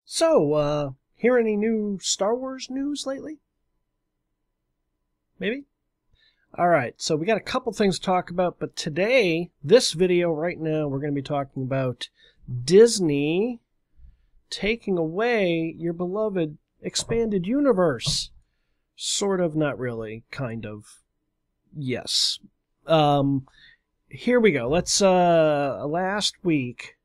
So, hear any new Star Wars news lately? Maybe? Alright, so we got a couple things to talk about, but today, this video right now, we're going to be talking about Disney taking away your beloved expanded universe. Sort of, not really, kind of. Yes. Here we go. Last week,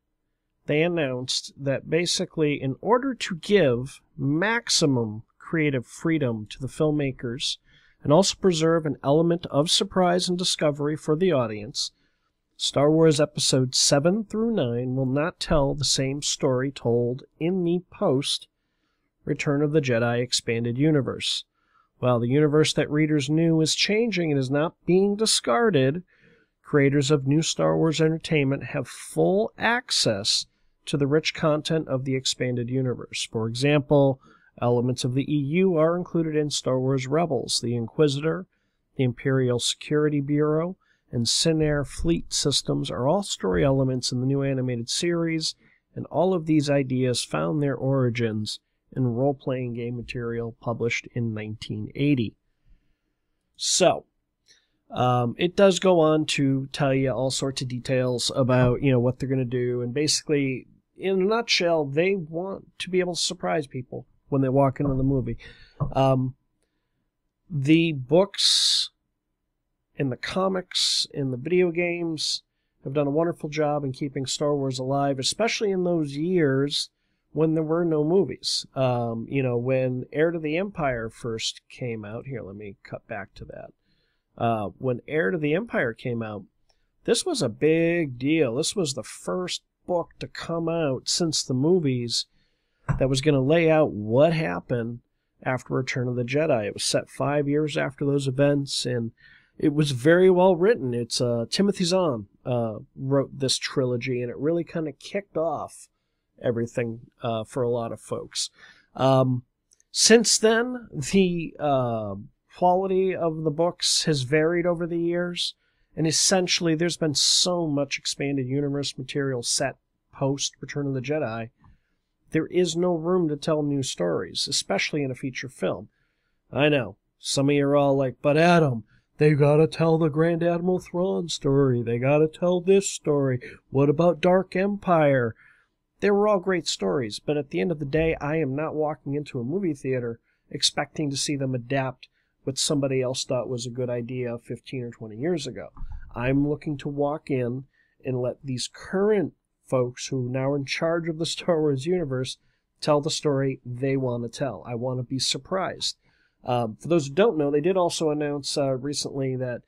they announced that basically, in order to give maximum creative freedom to the filmmakers and also preserve an element of surprise and discovery for the audience, Star Wars Episodes 7 through 9 will not tell the same story told in the post-Return of the Jedi expanded universe. While the universe that readers knew is changing and is not being discarded, creators of new Star Wars entertainment have full access to the rich content of the expanded universe. For example, elements of the EU are included in Star Wars Rebels. The Inquisitor, the Imperial Security Bureau, and Sin-Air fleet systems are all story elements in the new animated series, and all of these ideas found their origins in role-playing game material published in 1980. So, it does go on to tell you all sorts of details about, what they're going to do, and basically, in a nutshell, they want to be able to surprise people when they walk into the movie. The books and the comics and the video games have done a wonderful job in keeping Star Wars alive, especially in those years when there were no movies. When Heir to the Empire first came out, here, let me cut back to that. When Heir to the Empire came out, this was a big deal. This was the first book to come out since the movies that was going to lay out what happened after Return of the Jedi. It was set 5 years after those events, and it was very well written. It's Timothy Zahn wrote this trilogy, and it really kind of kicked off everything for a lot of folks. Since then, the quality of the books has varied over the years, and essentially there's been so much expanded universe material set post Return of the Jedi, there is no room to tell new stories, especially in a feature film. I know, some of you are all like, but Adam, they gotta tell the Grand Admiral Thrawn story, they gotta tell this story, what about Dark Empire? They were all great stories, but at the end of the day, I am not walking into a movie theater expecting to see them adapt what somebody else thought was a good idea 15 or 20 years ago. I'm looking to walk in and let these current folks who now are in charge of the Star Wars universe tell the story they want to tell. I want to be surprised. For those who don't know, they did also announce recently that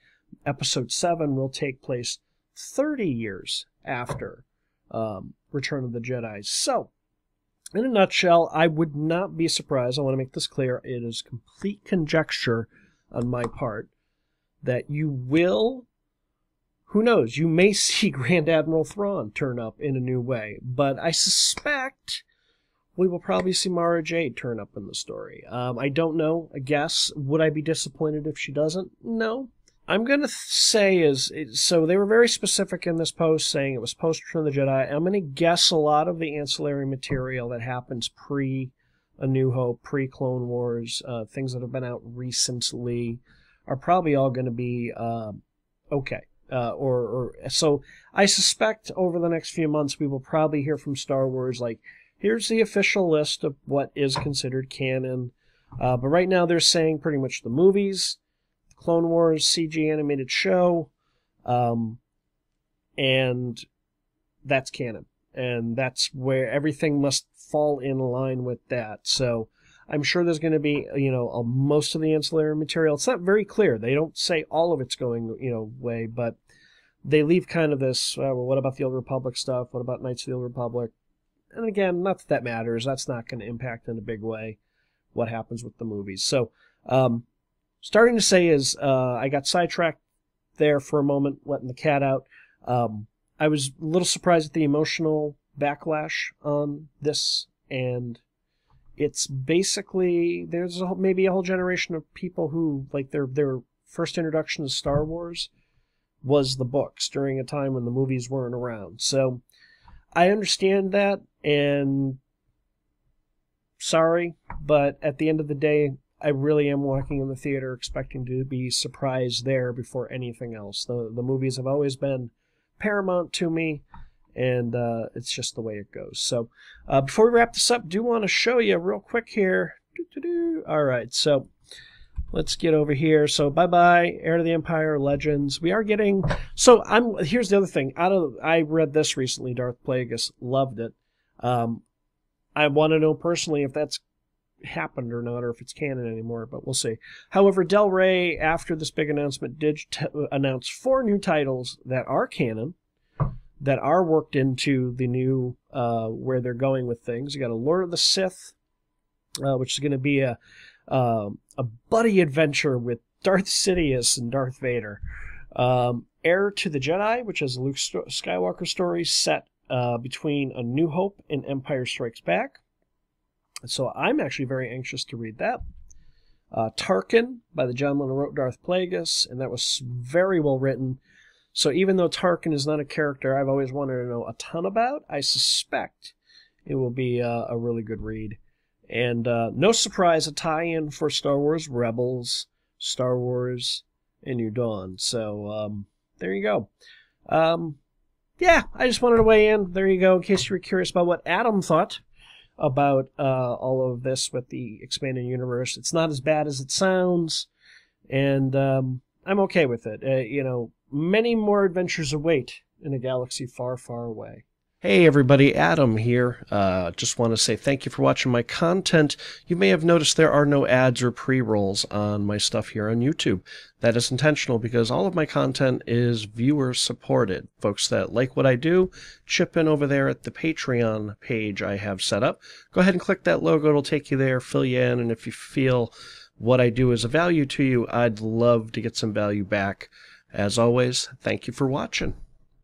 Episode 7 will take place 30 years after Return of the Jedi. So, in a nutshell, I would not be surprised, I want to make this clear, it is complete conjecture on my part, that you will, who knows, you may see Grand Admiral Thrawn turn up in a new way, but I suspect we will probably see Mara Jade turn up in the story. I don't know, I guess. Would I be disappointed if she doesn't? No. I'm going to say so they were very specific in this post saying it was post-Return of the Jedi. I'm going to guess a lot of the ancillary material that happens pre-A New Hope, pre-Clone Wars, things that have been out recently, are probably all going to be okay. So I suspect over the next few months we will probably hear from Star Wars like, here's the official list of what is considered canon. But right now they're saying pretty much the movies, Clone Wars CG animated show, and that's canon. And that's where everything must fall in line with that. So I'm sure there's going to be, most of the ancillary material. It's not very clear. They don't say all of it's going, way, but they leave kind of this, well, what about the Old Republic stuff? What about Knights of the Old Republic? And again, not that that matters. That's not going to impact in a big way what happens with the movies. So, starting to say is, I got sidetracked there for a moment, letting the cat out. I was a little surprised at the emotional backlash on this, and it's basically, there's maybe a whole generation of people who, like, their first introduction to Star Wars was the books during a time when the movies weren't around. So I understand that, and sorry, but at the end of the day, I really am walking in the theater expecting to be surprised there before anything else. The movies have always been paramount to me, and it's just the way it goes. So before we wrap this up, I do want to show you real quick here. All right, so let's get over here. So bye-bye, Heir to the Empire, Legends. We are getting... So here's the other thing. I read this recently, Darth Plagueis. Loved it. I want to know personally if that's happened or not, or if it's canon anymore, but we'll see. However, Del Rey, after this big announcement, did announce 4 new titles that are canon, that are worked into the new where they're going with things. You got a Lord of the Sith, which is going to be a buddy adventure with Darth Sidious and Darth Vader. Heir to the Jedi, which is a Luke Skywalker story set between A New Hope and Empire Strikes Back. So I'm actually very anxious to read that. Tarkin, by the gentleman who wrote Darth Plagueis, and that was very well written. So even though Tarkin is not a character I've always wanted to know a ton about, I suspect it will be a really good read. And no surprise, a tie-in for Star Wars Rebels, Star Wars, and New Dawn. So there you go. Yeah, I just wanted to weigh in. There you go, in case you were curious about what Adam thought about all of this with the expanded universe. It's not as bad as it sounds, and I'm okay with it. Many more adventures await in a galaxy far, far away. Hey everybody, Adam here. Just want to say thank you for watching my content. You may have noticed there are no ads or pre-rolls on my stuff here on YouTube. That is intentional because all of my content is viewer supported. Folks that like what I do, chip in over there at the Patreon page I have set up. Go ahead and click that logo, it'll take you there, fill you in, and if you feel what I do is a value to you, I'd love to get some value back. As always, thank you for watching.